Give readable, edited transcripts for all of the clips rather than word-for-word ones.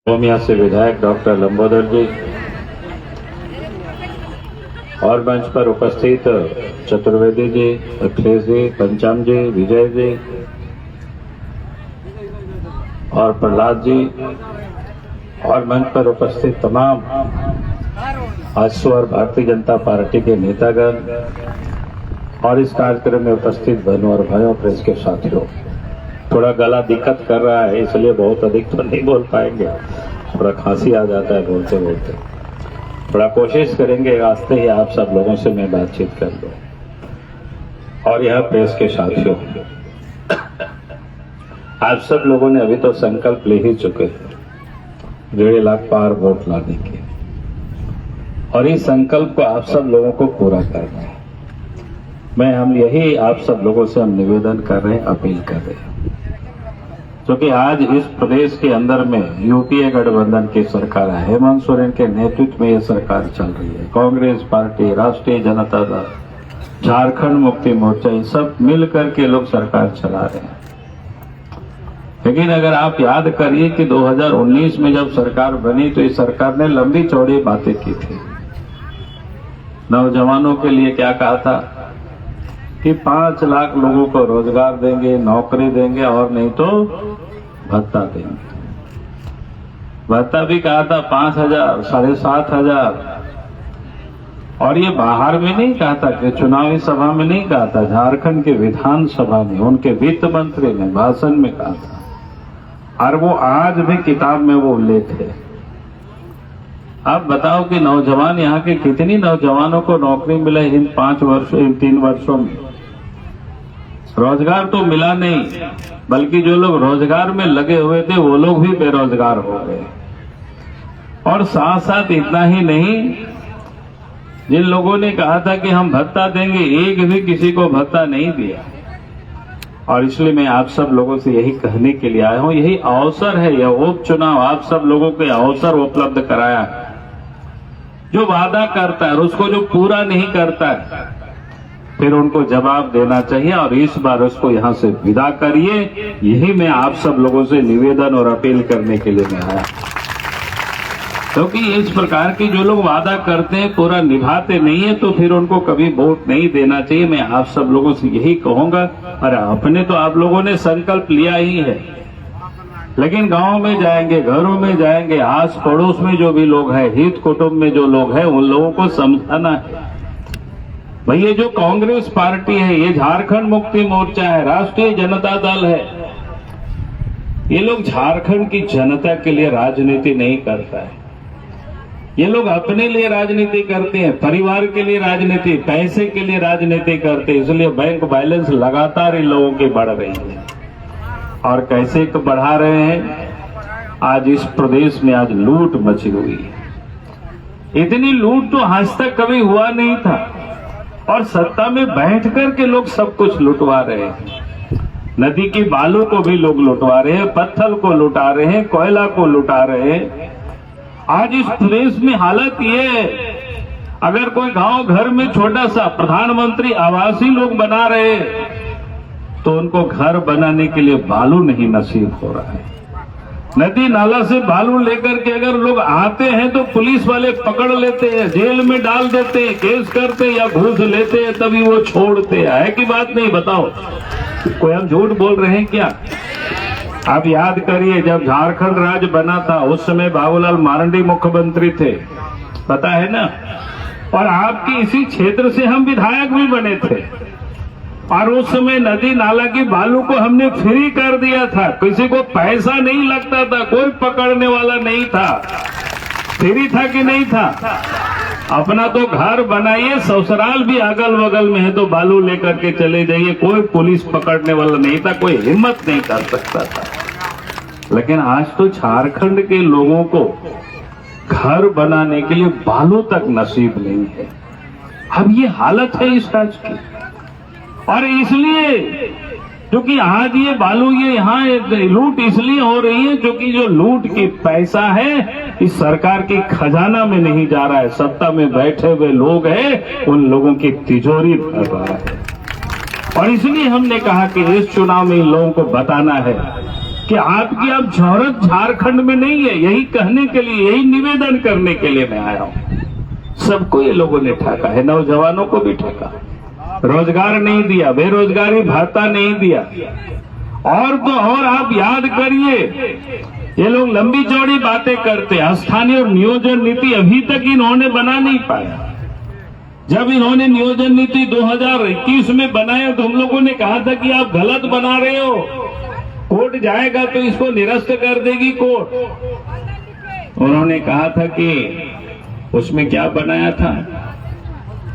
ओमिया से विधायक डॉक्टर लंबोदर जी और मंच पर उपस्थित चतुर्वेदी जी, अखिलेश जी, पंचाम जी, विजय जी और प्रहलाद जी और मंच पर उपस्थित तमाम आजसू और भारतीय जनता पार्टी के नेतागण और इस कार्यक्रम में उपस्थित बहनों और भाइयों, प्रेस के साथियों। थोड़ा गला दिक्कत कर रहा है, इसलिए बहुत अधिक तो नहीं बोल पाएंगे, थोड़ा खांसी आ जाता है बोलते बोलते। थोड़ा कोशिश करेंगे रास्ते ही आप सब लोगों से मैं बातचीत कर लूं। और यह प्रेस के साथियों, आप सब लोगों ने अभी तो संकल्प ले ही चुके हैं 1.5 लाख पार वोट लाने के, और इस संकल्प को आप सब लोगों को पूरा करना है। हम यही आप सब लोगों से हम निवेदन कर रहे हैं, अपील कर रहे हैं, क्योंकि आज इस प्रदेश के अंदर में यूपीए गठबंधन की सरकार है। हेमंत सोरेन के नेतृत्व में ये सरकार चल रही है। कांग्रेस पार्टी, राष्ट्रीय जनता दल, झारखंड मुक्ति मोर्चा, ये सब मिलकर के लोग सरकार चला रहे हैं। लेकिन अगर आप याद करिए कि 2019 में जब सरकार बनी तो इस सरकार ने लंबी चौड़ी बातें की थी। नौजवानों के लिए क्या कहा था कि 5 लाख लोगों को रोजगार देंगे, नौकरी देंगे, और नहीं तो भत्ता देंगे। भत्ता भी कहा था 5,000, 7,500। और ये बाहर में नहीं कहा था, कि चुनावी सभा में नहीं कहा था, झारखंड के विधानसभा में उनके वित्त मंत्री ने भाषण में कहा था। और वो आज भी किताब में वो उल्लेख है। आप बताओ कि नौजवान, यहाँ के कितनी नौजवानों को नौकरी मिला इन 3 वर्षों में? रोजगार तो मिला नहीं, बल्कि जो लोग रोजगार में लगे हुए थे वो लोग भी बेरोजगार हो गए। और साथ साथ इतना ही नहीं, जिन लोगों ने कहा था कि हम भत्ता देंगे, एक भी किसी को भत्ता नहीं दिया। और इसलिए मैं आप सब लोगों से यही कहने के लिए आया हूं, यही अवसर है, यह उपचुनाव आप सब लोगों के अवसर उपलब्ध कराया है। जो वादा करता है और उसको जो पूरा नहीं करता है, फिर उनको जवाब देना चाहिए, और इस बार उसको यहां से विदा करिए। यही मैं आप सब लोगों से निवेदन और अपील करने के लिए मैं आया, क्योंकि इस प्रकार के जो लोग वादा करते हैं, पूरा निभाते नहीं है, तो फिर उनको कभी वोट नहीं देना चाहिए। मैं आप सब लोगों से यही कहूंगा। अरे अपने तो आप लोगों ने संकल्प लिया ही है, लेकिन गांव में जाएंगे, घरों में जाएंगे, आस पड़ोस में जो भी लोग हैं, हित कुटुंब में जो लोग हैं, उन लोगों को समझाना है। भाई ये जो कांग्रेस पार्टी है, ये झारखंड मुक्ति मोर्चा है, राष्ट्रीय जनता दल है, ये लोग झारखंड की जनता के लिए राजनीति नहीं करता है। ये लोग अपने लिए राजनीति करते हैं, परिवार के लिए राजनीति, पैसे के लिए राजनीति करते हैं। इसलिए बैंक बैलेंस लगातार इन लोगों की बढ़ रही है। और कैसे तो बढ़ा रहे हैं? आज इस प्रदेश में आज लूट मची हुई है। इतनी लूट तो आज तक कभी हुआ नहीं था, और सत्ता में बैठ कर के लोग सब कुछ लुटवा रहे हैं। नदी की बालू को भी लोग लुटवा रहे हैं, पत्थर को लुटा रहे हैं, कोयला को लुटा रहे हैं। आज इस प्रदेश में हालत ये है, अगर कोई गांव घर में छोटा सा प्रधानमंत्री आवासीय लोग बना रहे, तो उनको घर बनाने के लिए बालू नहीं नसीब हो रहा है। नदी नाला से बालू लेकर के अगर लोग आते हैं तो पुलिस वाले पकड़ लेते हैं, जेल में डाल देते हैं, केस करते या घूस लेते हैं, तभी वो छोड़ते हैं। है कि बात नहीं? बताओ, कोई हम झूठ बोल रहे हैं क्या? आप याद करिए, जब झारखंड राज्य बना था उस समय बाबूलाल मरांडी मुख्यमंत्री थे, पता है ना? और आपके इसी क्षेत्र से हम विधायक भी बने थे, और उस समय नदी नाला की बालू को हमने फ्री कर दिया था। किसी को पैसा नहीं लगता था, कोई पकड़ने वाला नहीं था। फ्री था कि नहीं था? अपना तो घर बनाइए, ससुराल भी अगल बगल में है तो बालू लेकर के चले जाइए, कोई पुलिस पकड़ने वाला नहीं था, कोई हिम्मत नहीं कर सकता था। लेकिन आज तो झारखंड के लोगों को घर बनाने के लिए बालू तक नसीब नहीं है। अब ये हालत है इस राज्य की। और इसलिए क्योंकि आज ये बालू, ये यहाँ लूट इसलिए हो रही है क्योंकि जो लूट की पैसा है इस सरकार की खजाना में नहीं जा रहा है, सत्ता में बैठे हुए लोग हैं उन लोगों की तिजोरी भर रहा है। और इसलिए हमने कहा कि इस चुनाव में इन लोगों को बताना है कि आपकी अब जरूरत झारखंड में नहीं है। यही कहने के लिए, यही निवेदन करने के लिए मैं आया हूं। सबको ये लोगों ने ठगा है, नौजवानों को भी ठगा, रोजगार नहीं दिया, बेरोजगारी भत्ता नहीं दिया। और तो और आप याद करिए, ये लोग लंबी चौड़ी बातें करते हैं। स्थानीय और नियोजन नीति अभी तक इन्होंने बना नहीं पाया। जब इन्होंने नियोजन नीति 2021 में बनाया तो हम लोगों ने कहा था कि आप गलत बना रहे हो, कोर्ट जाएगा तो इसको निरस्त कर देगी कोर्ट। उन्होंने कहा था कि उसमें क्या बनाया था,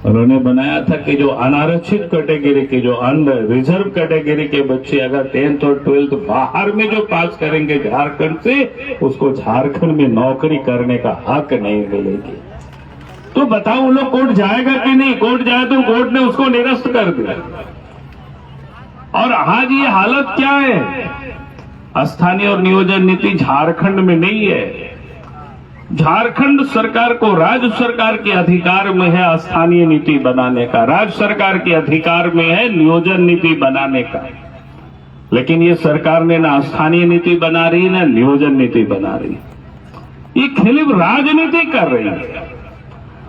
उन्होंने बनाया था कि जो अनारक्षित कैटेगरी के, जो अंडर रिजर्व कैटेगरी के बच्चे अगर 10th और 12th बाहर में जो पास करेंगे झारखंड से, उसको झारखंड में नौकरी करने का हक नहीं मिलेगी। तो बताओ वो लोग कोर्ट जाएगा कि नहीं? कोर्ट जाए तो कोर्ट ने उसको निरस्त कर दिया। और आज ये हालत क्या है? स्थानीय और नियोजन नीति झारखंड में नहीं है। झारखंड सरकार को, राज्य सरकार के अधिकार में है स्थानीय नीति बनाने का, राज्य सरकार के अधिकार में है नियोजन नीति बनाने का। लेकिन ये सरकार ने ना स्थानीय नीति बना रही ना नियोजन नीति बना रही, ये सिर्फ राजनीति कर रही है।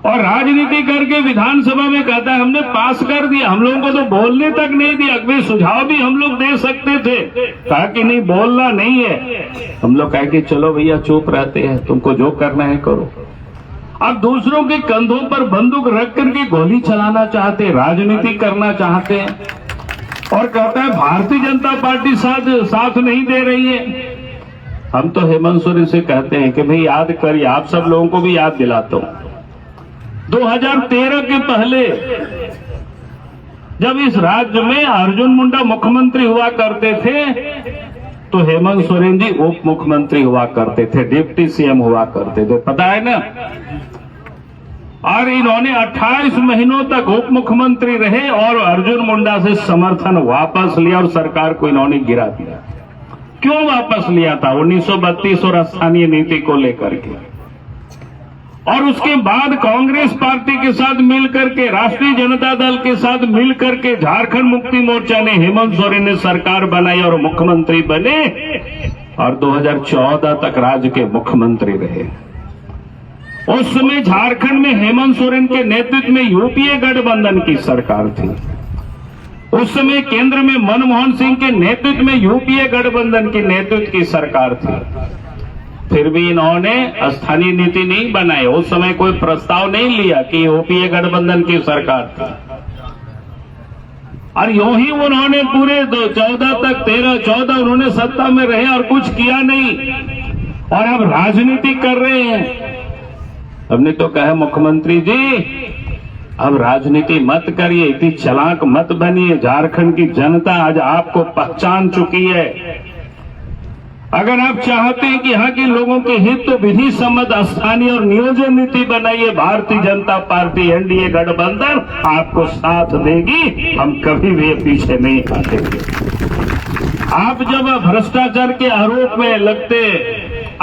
और राजनीति करके विधानसभा में कहता है हमने पास कर दिया, हम लोगों को तो बोलने तक नहीं दिया। अगले सुझाव भी हम लोग दे सकते थे, कहा कि नहीं बोलना नहीं है। हम लोग कहे कि चलो भैया चुप रहते हैं, तुमको जो करना है करो। अब दूसरों के कंधों पर बंदूक रख करके गोली चलाना चाहते, राजनीति करना चाहते हैं। और कहता है भारतीय जनता पार्टी साथ नहीं दे रही है। हम तो हेमंत सोरेन से कहते हैं कि भाई याद करिए, आप सब लोगों को भी याद दिलाता हूं, 2013 के पहले जब इस राज्य में अर्जुन मुंडा मुख्यमंत्री हुआ करते थे तो हेमंत सोरेन जी उप मुख्यमंत्री हुआ करते थे, डिप्टी सीएम हुआ करते थे, पता है ना। और इन्होंने 28 महीनों तक उप मुख्यमंत्री रहे और अर्जुन मुंडा से समर्थन वापस लिया और सरकार को इन्होंने गिरा दिया। क्यों वापस लिया था? 1932 और स्थानीय नीति को लेकर के। और उसके बाद कांग्रेस पार्टी के साथ मिलकर के, राष्ट्रीय जनता दल के साथ मिलकर के झारखंड मुक्ति मोर्चा ने, हेमंत सोरेन ने सरकार बनाई और मुख्यमंत्री बने और 2014 तक राज्य के मुख्यमंत्री रहे। उस समय झारखंड में हेमंत सोरेन के नेतृत्व में यूपीए गठबंधन की सरकार थी। उस समय केंद्र में मनमोहन सिंह के नेतृत्व में यूपीए गठबंधन की नेतृत्व की सरकार थी। फिर भी इन्होंने स्थानीय नीति नहीं बनाई। उस समय कोई प्रस्ताव नहीं लिया कि यूपीए गठबंधन की सरकार थी। और यूं ही उन्होंने पूरे 13-14 उन्होंने सत्ता में रहे और कुछ किया नहीं, और अब राजनीति कर रहे हैं। हमने तो कहा मुख्यमंत्री जी अब राजनीति मत करिए, इतनी चालाक मत बनिए। झारखंड की जनता आज आपको पहचान चुकी है। अगर आप चाहते हैं कि यहाँ के लोगों के हित, तो विधि सम्मत स्थानीय और नियोजन नीति बनाइए। भारतीय जनता पार्टी एनडीए गठबंधन आपको साथ देगी, हम कभी भी पीछे नहीं हटेंगे। आप जब भ्रष्टाचार के आरोप में लगते,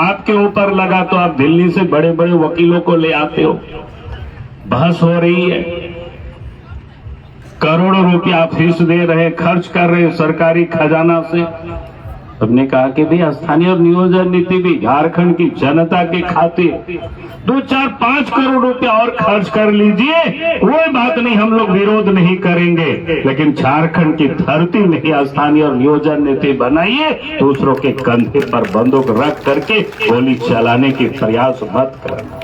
आपके ऊपर लगा तो आप दिल्ली से बड़े बड़े वकीलों को ले आते हो, बहस हो रही है, करोड़ों रुपया फीस दे रहे, खर्च कर रहे सरकारी खजाना से। हमने कहा कि भाई स्थानीय और नियोजन नीति भी झारखंड की जनता के खातिर 2-4-5 करोड़ रुपया और खर्च कर लीजिए, कोई बात नहीं, हम लोग विरोध नहीं करेंगे। लेकिन झारखंड की धरती में स्थानीय और नियोजन नीति बनाइए, दूसरों के कंधे पर बंदूक रख करके गोली चलाने की प्रयास मत करना।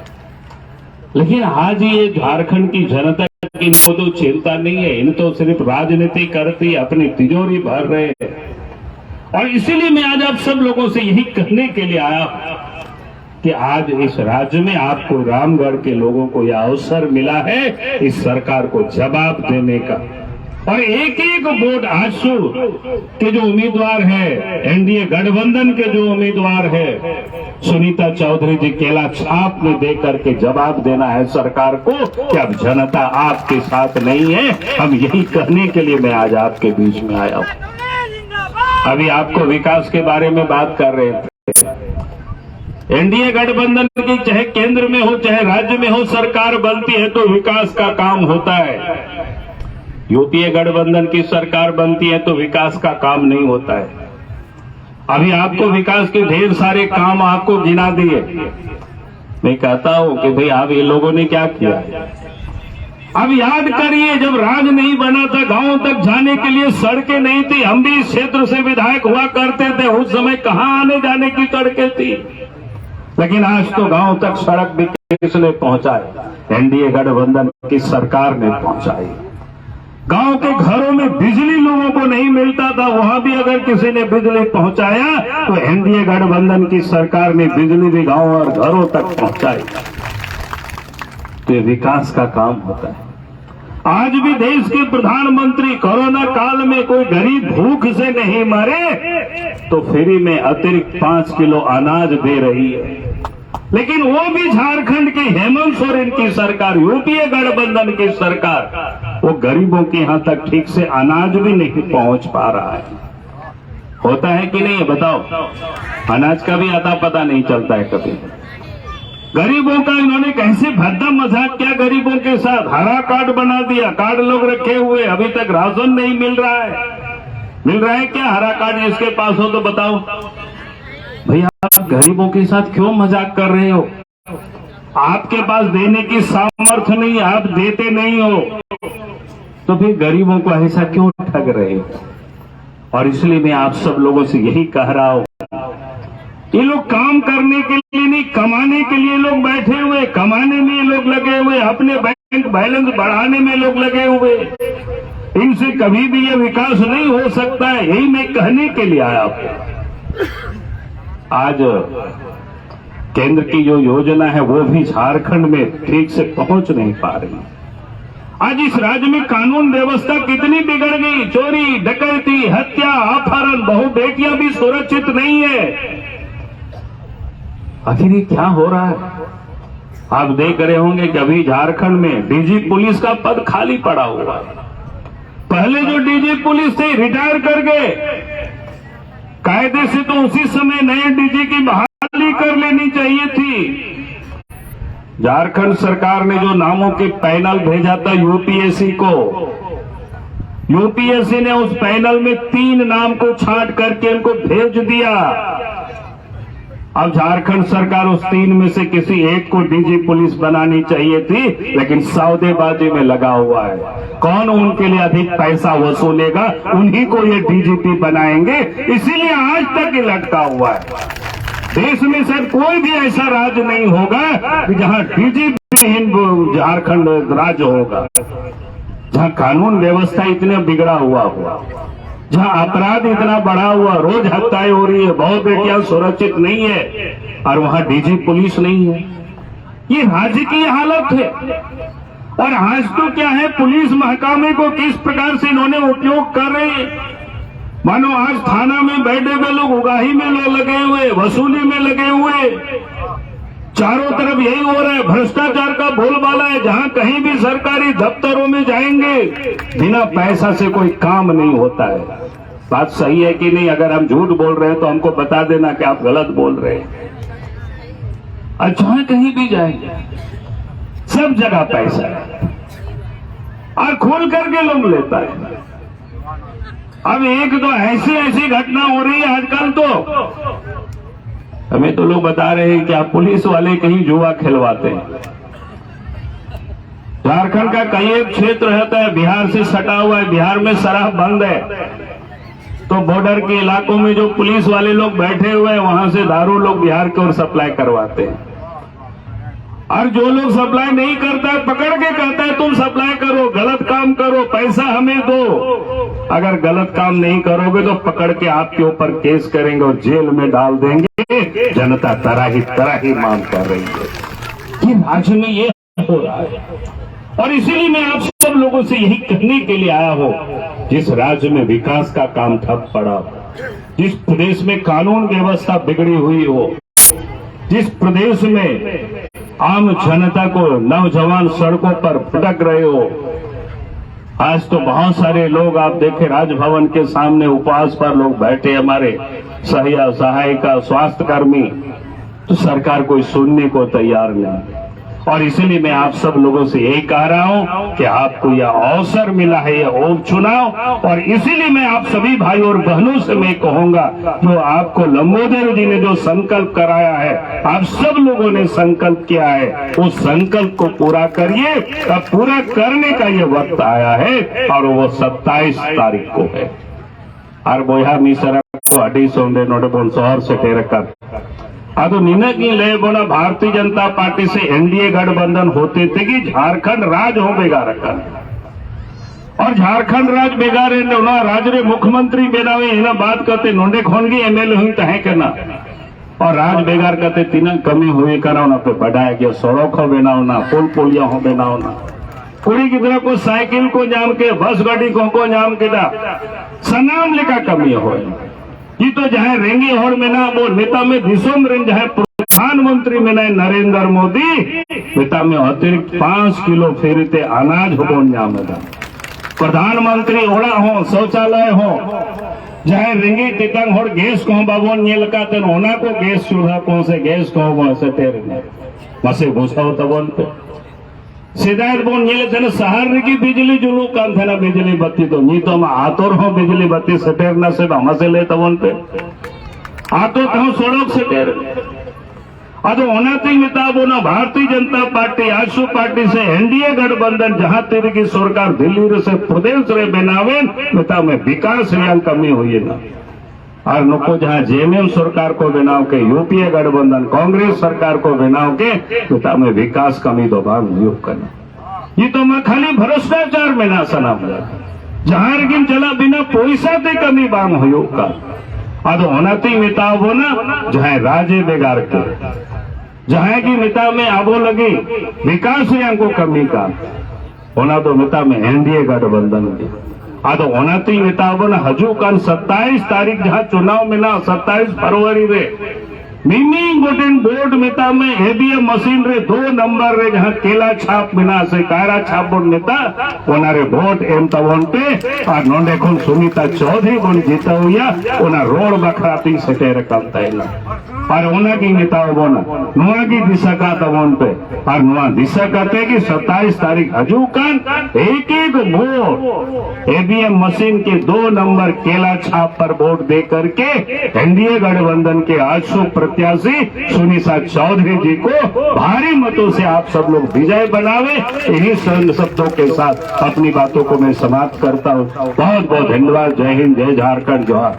लेकिन आज ये झारखंड की जनता की इनको तो चिंता नहीं है, इन तो सिर्फ राजनीति करती, अपनी तिजोरी भर रहे हैं। और इसीलिए मैं आज आप सब लोगों से यही कहने के लिए आया कि आज इस राज्य में आपको, रामगढ़ के लोगों को यह अवसर मिला है इस सरकार को जवाब देने का। और एक एक वोट आजसू के जो उम्मीदवार है, एनडीए गठबंधन के जो उम्मीदवार है, सुनीता चौधरी जी केला छाप में दे करके जवाब देना है सरकार को कि अब जनता आपके साथ नहीं है। हम यही कहने के लिए मैं आज आपके बीच में आया हूं। अभी आपको विकास के बारे में बात कर रहे थे। एनडीए गठबंधन की चाहे केंद्र में हो चाहे राज्य में हो सरकार बनती है तो विकास का काम होता है। यूपीए गठबंधन की सरकार बनती है तो विकास का काम नहीं होता है। अभी आपको विकास के ढेर सारे काम आपको गिना दिए। मैं कहता हूं कि भाई आप ये लोगों ने क्या किया। अब याद करिए, जब राज नहीं बना था, गांव तक जाने के लिए सड़कें नहीं थी। हम भी इस क्षेत्र से विधायक हुआ करते थे, उस समय कहां आने जाने की सड़कें थी। लेकिन आज तो गांव तक सड़क भी किसने पहुंचाई? एनडीए गठबंधन की सरकार ने पहुंचाई। गांव के घरों में बिजली लोगों को नहीं मिलता था, वहां भी अगर किसी ने बिजली पहुंचाया तो एनडीए गठबंधन की सरकार ने बिजली भी गांव और घरों तक पहुंचाई। तो ये विकास का काम होता है। आज भी देश के प्रधानमंत्री कोरोना काल में कोई गरीब भूख से नहीं मरे तो फ्री में अतिरिक्त 5 किलो अनाज दे रही है। लेकिन वो भी झारखंड के हेमंत सोरेन की सरकार, यूपीए गठबंधन की सरकार, वो गरीबों के यहां तक ठीक से अनाज भी नहीं पहुंच पा रहा है। होता है कि नहीं बताओ? अनाज का भी आता पता नहीं चलता है कभी। गरीबों का इन्होंने कैसे भद्दा मजाक किया गरीबों के साथ। हरा कार्ड बना दिया, कार्ड लोग रखे हुए, अभी तक राशन नहीं मिल रहा है। मिल रहा है क्या हरा कार्ड? जिसके पास हो तो बताओ। भैया आप गरीबों के साथ क्यों मजाक कर रहे हो? आपके पास देने की सामर्थ्य नहीं, आप देते नहीं हो, तो फिर गरीबों को ऐसा क्यों ठग रहे हो? और इसलिए मैं आप सब लोगों से यही कह रहा हूं, ये लोग काम करने के लिए नहीं, कमाने के लिए लोग बैठे हुए, कमाने में लोग लगे हुए, अपने बैंक बैलेंस बढ़ाने में लोग लगे हुए। इनसे कभी भी ये विकास नहीं हो सकता है, यही मैं कहने के लिए आया हूं। आज केंद्र की जो योजना है वो भी झारखंड में ठीक से पहुंच नहीं पा रही। आज इस राज्य में कानून व्यवस्था कितनी बिगड़ गई। चोरी, डकैती, हत्या, अपहरण, बहु बेटियां भी सुरक्षित नहीं है। आखिर ये क्या हो रहा है? आप देख रहे होंगे कि अभी झारखंड में डीजी पुलिस का पद खाली पड़ा हुआ है। पहले जो डीजी पुलिस थे रिटायर कर गए। कायदे से तो उसी समय नए डीजी की बहाली कर लेनी चाहिए थी। झारखंड सरकार ने जो नामों के पैनल भेजा था यूपीएससी को, यूपीएससी ने उस पैनल में 3 नाम को छांट करके उनको भेज दिया। अब झारखंड सरकार उस 3 में से किसी एक को डीजी पुलिस बनानी चाहिए थी, लेकिन सौदेबाजी में लगा हुआ है। कौन उनके लिए अधिक पैसा वसूलेगा, उन्हीं को ये डीजीपी बनाएंगे। इसीलिए आज तक ये लटका हुआ है। देश में शायद कोई भी ऐसा राज्य नहीं होगा कि जहां डीजीपी झारखंड राज्य होगा, जहां कानून व्यवस्था इतने बिगड़ा हुआ, जहां अपराध इतना बढ़ा हुआ, रोज हत्याएं हो रही है, बहुत बेटियां सुरक्षित नहीं है, और वहां डीजी पुलिस नहीं है। ये राज्य की हालत है। और आज तो क्या है, पुलिस महकमे को किस प्रकार से इन्होंने उपयोग कर रहे हैं। मानो आज थाना में बैठे हुए लोग उगाही में लगे हुए, वसूली में लगे हुए, चारों तरफ यही हो रहा है। भ्रष्टाचार का बोलबाला है। जहां कहीं भी सरकारी दफ्तरों में जाएंगे, बिना पैसा से कोई काम नहीं होता है। बात सही है कि नहीं? अगर हम झूठ बोल रहे हैं तो हमको बता देना कि आप गलत बोल रहे हैं। और जहां कहीं भी जाएंगे, सब जगह पैसा है और खोल करके लोग लेता है। अब एक तो ऐसी घटना हो रही है आजकल, तो हमें तो लोग बता रहे हैं कि आप पुलिस वाले कहीं जुआ खिलवाते हैं। झारखंड का कई एक क्षेत्र रहता है बिहार से सटा हुआ है, बिहार में शराब बंद है, तो बॉर्डर के इलाकों में जो पुलिस वाले लोग बैठे हुए हैं, वहां से दारू लोग बिहार की ओर सप्लाई करवाते हैं। और जो लोग सप्लाई नहीं करता है, पकड़ के कहता है तुम सप्लाई करो, गलत काम करो, पैसा हमें दो। अगर गलत काम नहीं करोगे तो पकड़ के आपके ऊपर केस करेंगे और जेल में डाल देंगे। जनता तरह ही मांग कर रही है। ये राज्य में ये हो रहा है। और इसीलिए मैं आप सब लोगों से यही कहने के लिए आया हूं, जिस राज्य में विकास का काम ठप पड़ा हो, जिस प्रदेश में कानून व्यवस्था बिगड़ी हुई हो, जिस प्रदेश में आम जनता को नौजवान सड़कों पर भटक रहे हो। आज तो बहुत सारे लोग आप देखें, राजभवन के सामने उपवास पर लोग बैठे, हमारे सहायिका, स्वास्थ्य कर्मी, तो सरकार कोई सुनने को तैयार नहीं। और इसीलिए मैं आप सब लोगों से यही कह रहा हूं कि आपको यह अवसर मिला है, यह उपचुनाव, और इसीलिए मैं आप सभी भाई और बहनों से मैं कहूंगा, जो आपको लंबोदर जी ने जो संकल्प कराया है, आप सब लोगों ने संकल्प किया है, उस संकल्प को पूरा करिए। अब पूरा करने का ये वक्त आया है और वो 27 तारीख को है। और बोया मीसरा को 250 नोटे बोल 100 से टेरकर ಅದು ನಿನಗೆ ले बोला भारतीय जनता पार्टी से एनडीए गठबंधन होते थे कि झारखंड राज हो बेगार रखा, और झारखंड राज बेगार राज्य रे मुख्यमंत्री बनावे एना बात करते नोंडे खोनगी एमएलए हुई तहे करना, और राज बेगार करते तीन कमी हुई कराना पे बढ़ाया गया, सड़क हो बनावना, पुल पुलिया हो बनावना, कुड़ी किधर को साइकिल को जाम के, बस गाड़ी को जाम के सनाम लेका कमी हो। ये तो जहाँ रेंगी होड़ में ना वो नेता में दिसोम रें, जहाँ प्रधानमंत्री में ना नरेंद्र मोदी नेता में अतिरिक्त 5 किलो फेरीते अनाज हो जामेगा। प्रधानमंत्री ओड़ा हो, शौचालय हो, जहाँ रेंगी टिकंग होड़ गैस को बाबोन ये लगाते होना को गैस चूल्हा को से गैस को वैसे टेरने मसे घुसाओ तबोन पे सिदायत बोन ये थे शहर की बिजली जुलू काम थे ना बिजली बत्ती तो नहीं तो हम आतोर हो बिजली बत्ती सटेरना से हम से ले तबन पे आतो तो सड़क सटेर अब ओनाती मिताबो ना भारतीय जनता पार्टी आशु पार्टी से एनडीए गठबंधन जहां तेरे की सरकार दिल्ली से प्रदेश रे बनावे मिता में विकास रियां कमी हुई ना, और नुको जहां जेएमएम सरकार को बनाव के यूपीए गठबंधन कांग्रेस सरकार को बनाव के मिता में विकास कमी दो भाग नियुक्त करना, ये तो मैं खाली भ्रष्टाचार में ना सनाम जहां रिगिम चला बिना पैसा दे कमी बांग हो का अब होनाती मिताब हो ना, जहां राजे बेगार के जहां की मिता में आबो लगी विकास को कमी का होना, तो मिता में एनडीए गठबंधन की आदो ओनाती मिताब ना हजू कान 27 तारीख जहां चुनाव में ना 27 फरवरी रे मिनी गोटेन बोर्ड मिता में ईवीएम मशीन रे 2 नंबर रे जहां केला छाप मिना से कायरा छाप बोर्ड नेता ओना रे वोट एम तवन पे और नोंडे खुन सुनीता चौधरी बोन जीता हुआ ओना रोड बखराती सटेर कम तैला और ओना की नेता बोना नोआ की दिशा का तवन पे और नोआ दिशा कहते कि 27 तारीख हजू कान एक वोट ईवीएम मशीन के 2 नंबर केला छाप पर वोट दे करके एनडीए गठबंधन के 800 प्रत्याशी सुनीता चौधरी जी को भारी मतों से आप सब लोग विजय बनावे। इन्हीं शब्दों के साथ अपनी बातों को मैं समाप्त करता हूँ। बहुत बहुत धन्यवाद। जय हिंद, जय झारखंड, जोहार।